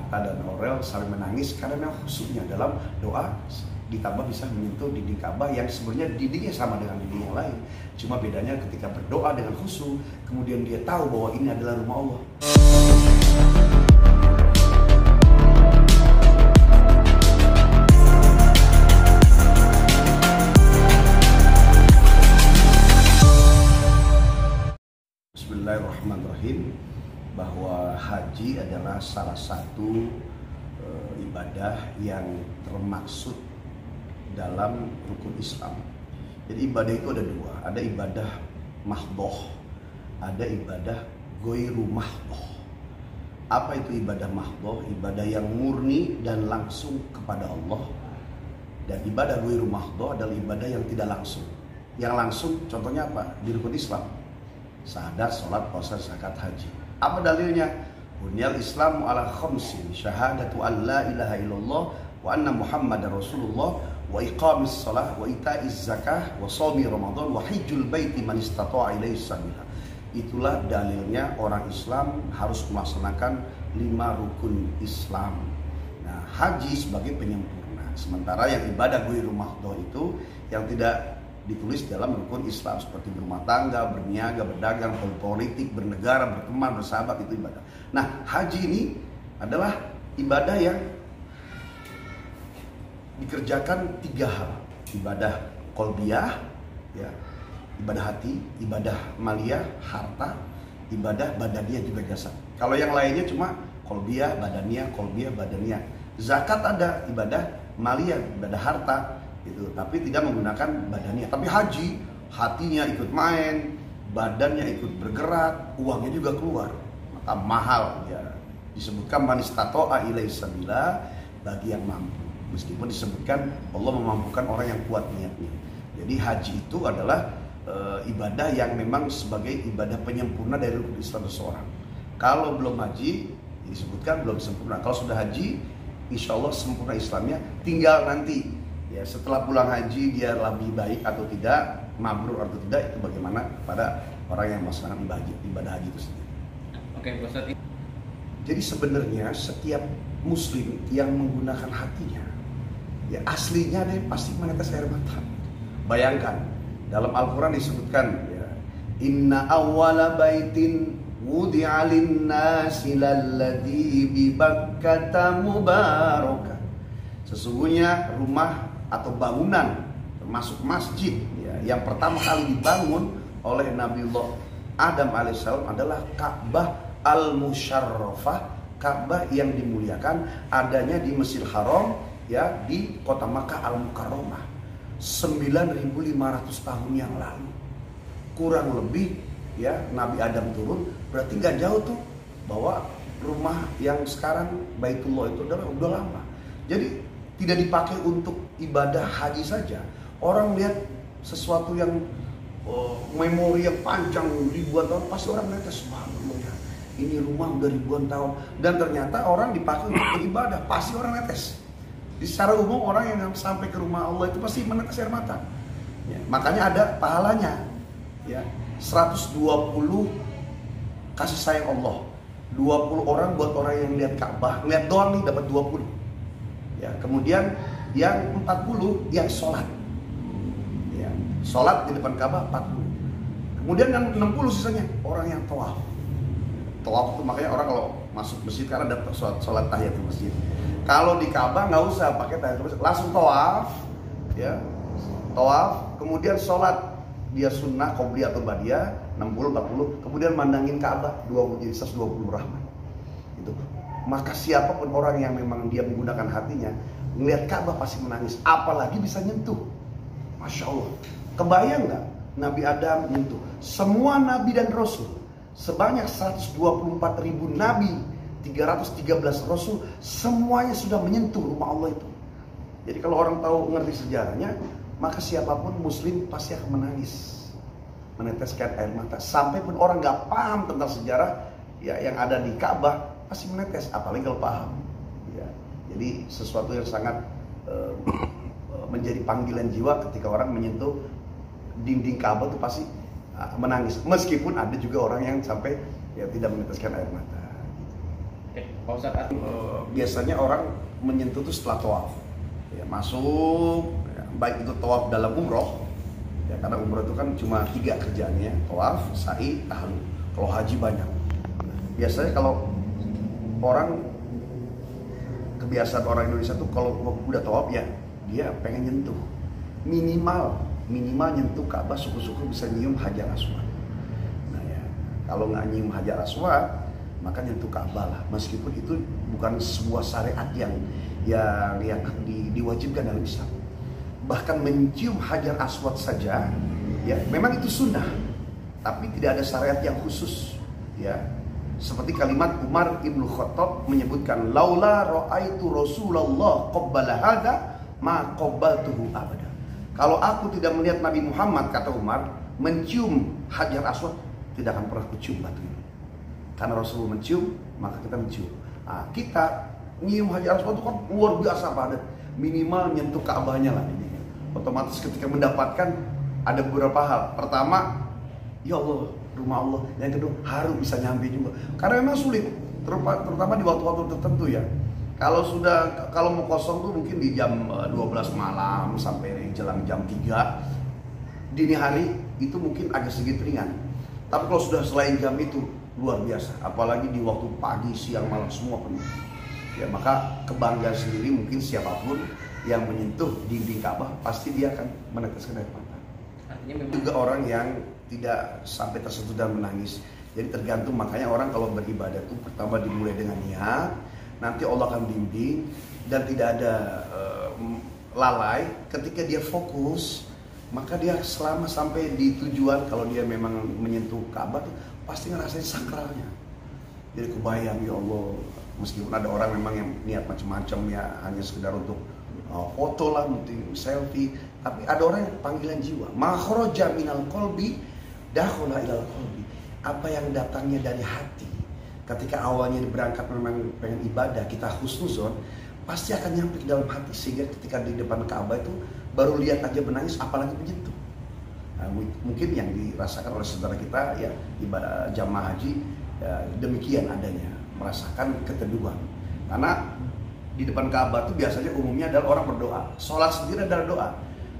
Hatta dan Aurel saling menangis karena memang khusyuknya dalam doa, ditambah bisa menyentuh dinding Ka'bah yang sebenarnya dindingnya sama dengan dinding yang lain. Cuma bedanya ketika berdoa dengan khusyuk, kemudian dia tahu bahwa ini adalah rumah Allah. Bismillahirrahmanirrahim. Bahwa haji adalah salah satu ibadah yang termaksud dalam rukun Islam. Jadi ibadah itu ada dua, ada ibadah mahdhoh, ada ibadah ghairu mahdhoh. Apa itu ibadah mahdhoh? Ibadah yang murni dan langsung kepada Allah. Dan ibadah ghairu mahdhoh adalah ibadah yang tidak langsung. Yang langsung contohnya apa? Di rukun Islam, syahadat, sholat, puasa, zakat, haji. Apa dalilnya? Bunyal Islamu ala khamsin, syahadatu an la ilaha illallah wa anna Muhammadar Rasulullah wa iqamis shalah wa itaiz zakah wa shaumi Ramadan wa hajjul baiti man istata'a ilaihi sabila. Itulah dalilnya orang Islam harus melaksanakan 5 rukun Islam. Nah, haji sebagai penyempurna. Sementara yang ibadah ghairu mahdhoh itu yang tidak ditulis dalam rukun Islam, seperti berumah tangga, berniaga, berdagang, berpolitik, bernegara, berteman, bersahabat, itu ibadah. Nah, haji ini adalah ibadah yang dikerjakan 3 hal. Ibadah qalbiyah, ya, ibadah hati, ibadah maliyah, harta, ibadah badaniyah juga jasad. Kalau yang lainnya cuma qalbiyah, badaniyah. Zakat ada, ibadah maliyah, ibadah harta, itu, tapi tidak menggunakan badannya. Tapi haji, hatinya ikut main, badannya ikut bergerak, uangnya juga keluar, maka mahal ya. Disebutkan man istata'a ilaihi sabila, bagi yang mampu. Meskipun disebutkan Allah memampukan orang yang kuat niatnya. Jadi haji itu adalah ibadah yang memang sebagai ibadah penyempurna dari rukun Islam seseorang. Kalau belum haji, disebutkan belum sempurna. Kalau sudah haji, insya Allah sempurna Islamnya. Tinggal nanti ya, setelah pulang haji dia lebih baik atau tidak, mabrur atau tidak, itu bagaimana pada orang yang melaksanakan ibadah haji itu sendiri. Oke, Ustaz. Jadi sebenarnya setiap muslim yang menggunakan hatinya, ya aslinya dia pasti menetes air mata. Bayangkan, dalam Al-Quran disebutkan, ya, inna awwala baitin wudi'a lin-nasi lalladzi bi Bakkata mubarakah. Sesungguhnya rumah atau bangunan termasuk masjid, ya, yang pertama kali dibangun oleh Nabiullah Adam alaihissalam adalah Ka'bah al-Musyarrafah, Ka'bah yang dimuliakan, adanya di Masjidil Haram, ya, di kota Makkah al-Mukarramah 9.500 tahun yang lalu. Kurang lebih, ya, Nabi Adam turun, berarti nggak jauh tuh bahwa rumah yang sekarang Baitullah itu udah lama. Jadi tidak dipakai untuk ibadah haji saja. Orang lihat sesuatu yang memori yang panjang ribuan tahun, pasti orang netes, subhanallah ya, ini rumah udah ribuan tahun. Dan ternyata orang dipakai untuk beribadah, pasti orang netes. Di secara umum orang yang sampai ke rumah Allah itu pasti menetes air mata. Ya, makanya ada pahalanya, ya, 120 kasih sayang Allah. 20 orang buat orang yang lihat Ka'bah, lihat doang nih dapat 20. Ya, kemudian yang 40 yang sholat, ya, sholat di depan Ka'bah 40. Kemudian yang 60 sisanya orang yang tawaf. Tawaf itu makanya orang kalau masuk masjid karena ada sholat tahiyatul masjid. Kalau di Ka'bah nggak usah pakai tahiyatul masjid, langsung tawaf, ya, tawaf, kemudian sholat dia sunnah, qobliyah atau ba'diyah 60, 40, kemudian mandangin Ka'bah 20, jadi 120 rahmat. Itu. Maka siapapun orang yang memang dia menggunakan hatinya, melihat Ka'bah pasti menangis, apalagi bisa nyentuh. Masya Allah. Kebayang nggak Nabi Adam nyentuh? Semua Nabi dan Rasul, sebanyak 124.000 Nabi, 313 Rasul, semuanya sudah menyentuh rumah Allah itu. Jadi kalau orang tahu ngerti sejarahnya, maka siapapun muslim pasti akan menangis, meneteskan air mata. Sampai pun orang nggak paham tentang sejarah, ya, yang ada di Ka'bah pasti menetes, apalagi kalau paham, ya. Jadi sesuatu yang sangat menjadi panggilan jiwa ketika orang menyentuh dinding Ka'bah itu pasti menangis. Meskipun ada juga orang yang sampai, ya, tidak meneteskan air mata. Oke, Pak Ustadz. Biasanya orang menyentuh itu setelah tawaf. Ya, masuk, ya, baik itu tawaf dalam umroh, ya, karena umroh itu kan cuma 3 kerjaannya, tawaf, sa'i, tahlul. Kalau haji banyak. Biasanya kalau orang, kebiasaan orang Indonesia tuh kalau udah tawaf ya dia pengen nyentuh, minimal nyentuh Ka'bah, syukur-syukur bisa nyium Hajar Aswad. Nah ya, kalau nggak nyium Hajar Aswad maka nyentuh Ka'bah lah, meskipun itu bukan sebuah syariat yang diwajibkan dalam Islam. Bahkan mencium Hajar Aswad saja ya memang itu sunnah, tapi tidak ada syariat yang khusus ya. Seperti kalimat Umar ibnu Khattab menyebutkan, laula ra'aitu Rasulullah qabbala hadza ma qabbaltuhu abada. Kalau aku tidak melihat Nabi Muhammad, kata Umar, mencium Hajar Aswad, tidak akan pernah kucium batu ini. Karena Rasul mencium, maka kita mencium. Nah, kita nyium Hajar Aswad itu kan luar biasa padat, minimal nyentuh Ka'bahnya lah ini. Otomatis ketika mendapatkan ada beberapa hal. Pertama, ya Allah, rumah Allah. Yang kedua, harus bisa nyampe juga. Karena memang sulit, terutama di waktu-waktu tertentu ya. Kalau mau kosong tuh mungkin di jam 12 malam sampai jelang jam 3 dini hari itu mungkin agak sedikit ringan. Tapi kalau sudah selain jam itu luar biasa, apalagi di waktu pagi, siang, malam semua penuh. Ya maka kebanggaan sendiri mungkin siapapun yang menyentuh dinding Ka'bah pasti dia akan meneteskan air mata. Artinya memang juga orang yang tidak sampai tersentuh dan menangis. Jadi tergantung, makanya orang kalau beribadah itu pertama dimulai dengan niat, nanti Allah akan bimbing dan tidak ada lalai. Ketika dia fokus, maka dia selama sampai di tujuan, kalau dia memang menyentuh Ka'bah tuh pasti ngerasain sakralnya. Jadi kebayang, ya Allah, meskipun ada orang memang yang niat macam-macam ya, hanya sekedar untuk foto lah, mungkin selfie, tapi ada orang yang panggilan jiwa. Ma kharaja minal qalbi dakhala ilal qalbi. Apa yang datangnya dari hati, ketika awalnya berangkat memang pengen ibadah, kita husnuzon, pasti akan nyampe ke dalam hati, sehingga ketika di depan Ka'bah itu baru lihat aja menangis, apalagi menyentuh. Nah, mungkin yang dirasakan oleh saudara kita ya ibadah jamaah haji ya, demikian adanya, merasakan keteduhan. Karena di depan Ka'bah itu biasanya umumnya adalah orang berdoa, sholat sendiri adalah doa,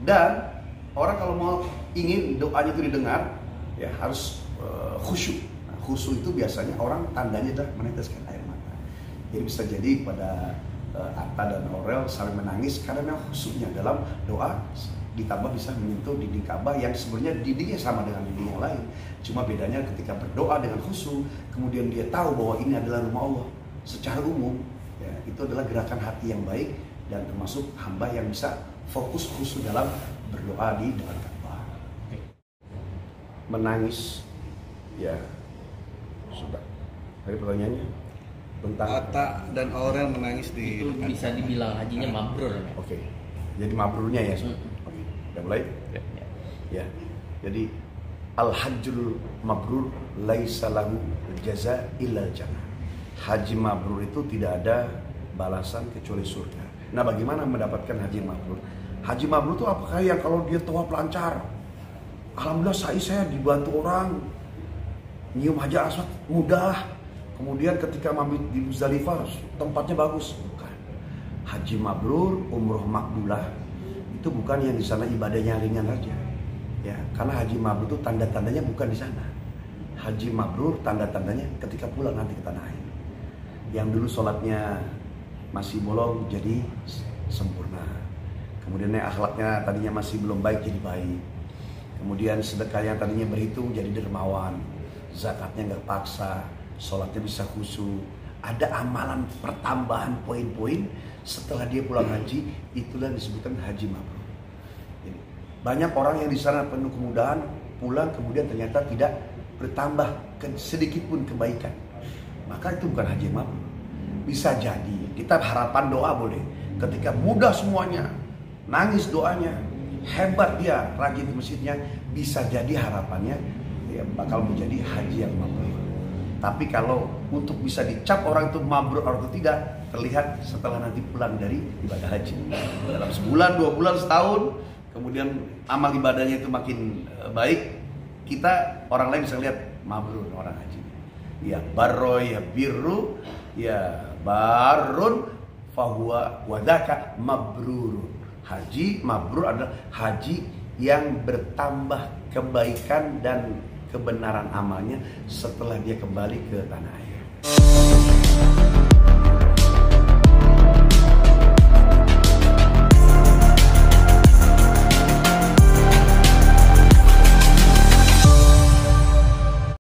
dan orang kalau mau ingin doanya itu didengar ya harus khusyuk. Nah, khusyuk itu biasanya orang tandanya adalah meneteskan air mata. Jadi bisa jadi pada Atta dan Aurel saling menangis karena memang khusyuknya dalam doa, ditambah bisa menyentuh dinding Ka'bah yang sebenarnya dindingnya sama dengan dinding yang lain. Cuma bedanya ketika berdoa dengan khusyuk, kemudian dia tahu bahwa ini adalah rumah Allah secara umum, ya, itu adalah gerakan hati yang baik dan termasuk hamba yang bisa fokus khusyuk dalam berdoa di depan Ka'bah. Menangis, ya sudah. Tadi pertanyaannya tentang Atta dan Aurel menangis di itu bisa dibilang hajinya mabrur. Oke. Jadi mabrurnya ya. Oke. Udah mulai? Ya. Jadi al-hajjul mabrur laisa lahu jaza illa jannah. Haji mabrur itu tidak ada balasan kecuali surga. Nah, bagaimana mendapatkan haji mabrur? Haji mabrur itu apakah yang kalau dia tawaf lancar? Alhamdulillah saya dibantu orang nyium Hajar Aswad mudah. Kemudian ketika mabit di Muzdalifah tempatnya bagus. Bukan. Haji mabrur, umroh makbulah itu bukan yang di sana ibadahnya ringan aja. Ya, karena haji mabrur itu tanda-tandanya bukan di sana. Haji mabrur tanda-tandanya ketika pulang nanti ke tanah air. Yang dulu sholatnya masih bolong jadi sempurna. Kemudian akhlaknya tadinya masih belum baik jadi baik. Kemudian sedekahnya tadinya berhitung jadi dermawan. Zakatnya nggak paksa, sholatnya bisa khusyuk. Ada amalan pertambahan poin-poin setelah dia pulang haji, itulah disebutkan haji mabrur. Jadi, banyak orang yang di sana penuh kemudahan, pulang kemudian ternyata tidak bertambah sedikit pun kebaikan. Maka itu bukan haji mabrur. Bisa jadi kita harapan doa boleh. Ketika mudah semuanya, nangis doanya, hebat dia rajin di masjidnya, bisa jadi harapannya ya bakal menjadi haji yang mabrur. Tapi kalau untuk bisa dicap orang itu mabrur atau tidak, terlihat setelah nanti pulang dari ibadah haji. Dalam sebulan, 2 bulan, setahun, kemudian amal ibadahnya itu makin baik, kita orang lain bisa lihat mabrur orang haji. Ya barro ya biru, Ya, barun fahuwa wadaka mabrurun. Haji mabrur adalah haji yang bertambah kebaikan dan kebenaran amalnya setelah dia kembali ke tanah air.